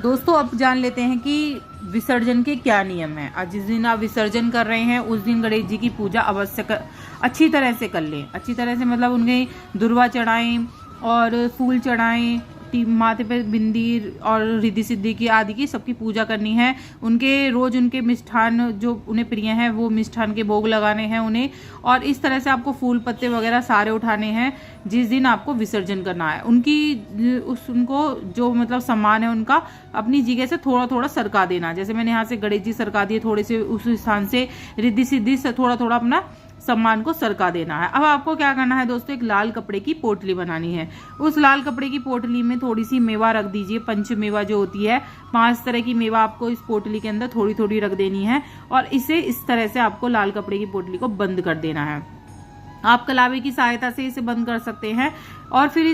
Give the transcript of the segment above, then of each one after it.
दोस्तों अब जान लेते हैं कि विसर्जन के क्या नियम हैं। आज जिस दिन आप विसर्जन कर रहे हैं उस दिन गणेश जी की पूजा अवश्य अच्छी तरह से कर लें। अच्छी तरह से मतलब उनके दुर्वा चढ़ाएं और फूल चढ़ाएं, माथे पे बिंदी और रिद्धि सिद्धि की आदि की सबकी पूजा करनी है। उनके रोज उनके मिष्ठान जो उन्हें प्रिय हैं वो मिष्ठान के भोग लगाने हैं उन्हें, और इस तरह से आपको फूल पत्ते वगैरह सारे उठाने हैं जिस दिन आपको विसर्जन करना है। उनको जो मतलब सम्मान है उनका अपनी जगह से थोड़ा थोड़ा सरका देना। जैसे मैंने यहाँ से गणेश जी सरका दिए थोड़े से, उस स्थान से रिद्धि सिद्धि से थोड़ा थोड़ा अपना सम्मान को सरका देना है। अब आपको क्या करना है दोस्तों, एक लाल कपड़े की पोटली बनानी है। उस लाल कपड़े की पोटली में थोड़ी सी मेवा रख दीजिए, पंच मेवा जो होती है, 5 तरह की मेवा आपको इस पोटली के अंदर थोड़ी थोड़ी रख देनी है और इसे इस तरह से आपको लाल कपड़े की पोटली को बंद कर देना है। आप कलावे की सहायता से इसे बंद कर सकते हैं। और फिर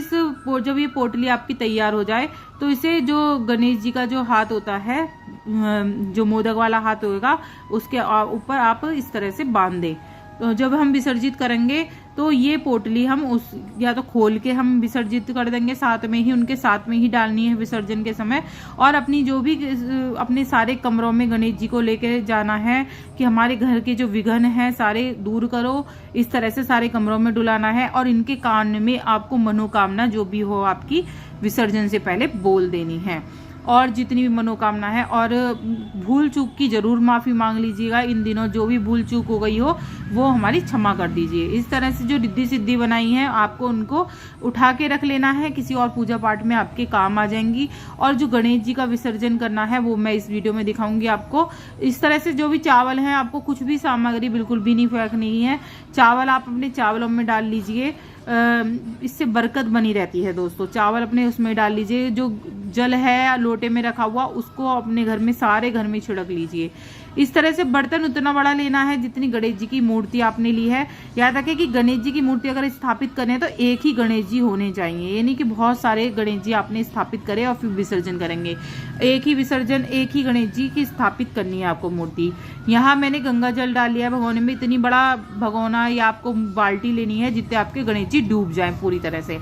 जब ये पोटली आपकी तैयार हो जाए तो इसे जो गणेश जी का जो हाथ होता है, जो मोदक वाला हाथ होगा, उसके ऊपर आप इस तरह से बांध दें। तो जब हम विसर्जित करेंगे तो ये पोटली हम या तो खोल के हम विसर्जित कर देंगे, साथ में ही उनके साथ में ही डालनी है विसर्जन के समय। और अपनी जो भी अपने सारे कमरों में गणेश जी को लेकर जाना है कि हमारे घर के जो विघ्न हैं सारे दूर करो, इस तरह से सारे कमरों में डुलाना है। और इनके कान में आपको मनोकामना जो भी हो आपकी विसर्जन से पहले बोल देनी है, और जितनी भी मनोकामना है। और भूल चूक की जरूर माफी मांग लीजिएगा। इन दिनों जो भी भूल चूक हो गई हो वो हमारी क्षमा कर दीजिए। इस तरह से जो रिद्धि सिद्धि बनाई है आपको उनको उठा के रख लेना है, किसी और पूजा पाठ में आपके काम आ जाएंगी। और जो गणेश जी का विसर्जन करना है वो मैं इस वीडियो में दिखाऊंगी आपको। इस तरह से जो भी चावल है, आपको कुछ भी सामग्री बिल्कुल भी नहीं फेंकनी है। चावल आप अपने चावलों में डाल लीजिए, इससे बरकत बनी रहती है दोस्तों। चावल अपने उसमें डाल लीजिए, जो जल है लोटे में रखा हुआ उसको अपने घर में सारे घर में छिड़क लीजिए। इस तरह से बर्तन उतना बड़ा लेना है जितनी गणेश जी की मूर्ति आपने ली है। याद रखें कि गणेश जी की मूर्ति अगर स्थापित करें तो एक ही गणेश जी होने चाहिए, ये नहीं कि बहुत सारे गणेश जी आपने स्थापित करे और फिर विसर्जन करेंगे। एक ही विसर्जन, एक ही गणेश जी की स्थापित करनी है आपको मूर्ति। यहाँ मैंने गंगा जल डाल लिया भगोने में। इतनी बड़ा भगोना या आपको बाल्टी लेनी है जितने आपके गणेश जी डूब जाए पूरी तरह से।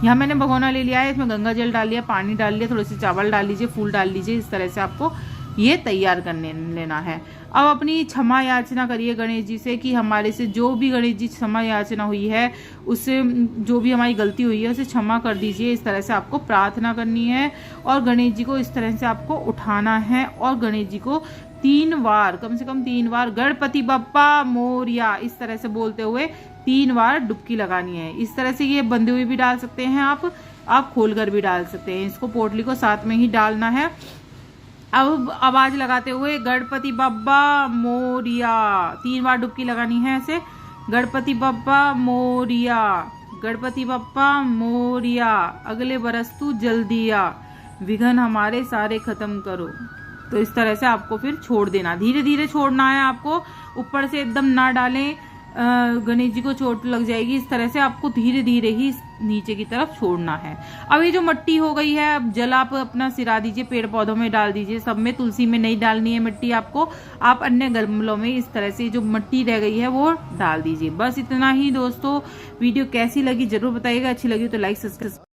यहाँ मैंने भगोना ले लिया है, इसमें गंगा जल डाल लिया, पानी डाल लिया, थोड़े से चावल डाल लीजिए, फूल डाल लीजिए। इस तरह से आपको ये तैयार करने लेना है। अब अपनी क्षमा याचना करिए गणेश जी से कि हमारे से जो भी गणेश जी क्षमा याचना हुई है, उससे जो भी हमारी गलती हुई है उसे क्षमा कर दीजिए। इस तरह से आपको प्रार्थना करनी है और गणेश जी को इस तरह से आपको उठाना है और गणेश जी को 3 बार, कम से कम 3 बार गणपति बप्पा मोरिया इस तरह से बोलते हुए 3 बार डुबकी लगानी है। इस तरह से ये बंधे हुए भी डाल सकते हैं आप खोलकर भी डाल सकते हैं। इसको पोटली को साथ में ही डालना है। अब आवाज लगाते हुए गणपति बप्पा मोरिया 3 बार डुबकी लगानी है ऐसे, गणपति बप्पा मोरिया, गणपति बप्पा मोरिया, अगले बरस तू जल्दी आ, विघ्न हमारे सारे खत्म करो। तो इस तरह से आपको फिर छोड़ देना, धीरे धीरे छोड़ना है आपको, ऊपर से एकदम ना डालें, गणेश जी को चोट लग जाएगी। इस तरह से आपको धीरे धीरे ही नीचे की तरफ छोड़ना है। अब ये जो मिट्टी हो गई है, अब जल आप अपना सिरा दीजिए, पेड़ पौधों में डाल दीजिए, सब में, तुलसी में नहीं डालनी है मिट्टी आपको। आप अन्य गमलों में इस तरह से जो मिट्टी रह गई है वो डाल दीजिए। बस इतना ही दोस्तों। वीडियो कैसी लगी जरूर बताइएगा, अच्छी लगी तो लाइक सब्सक्राइब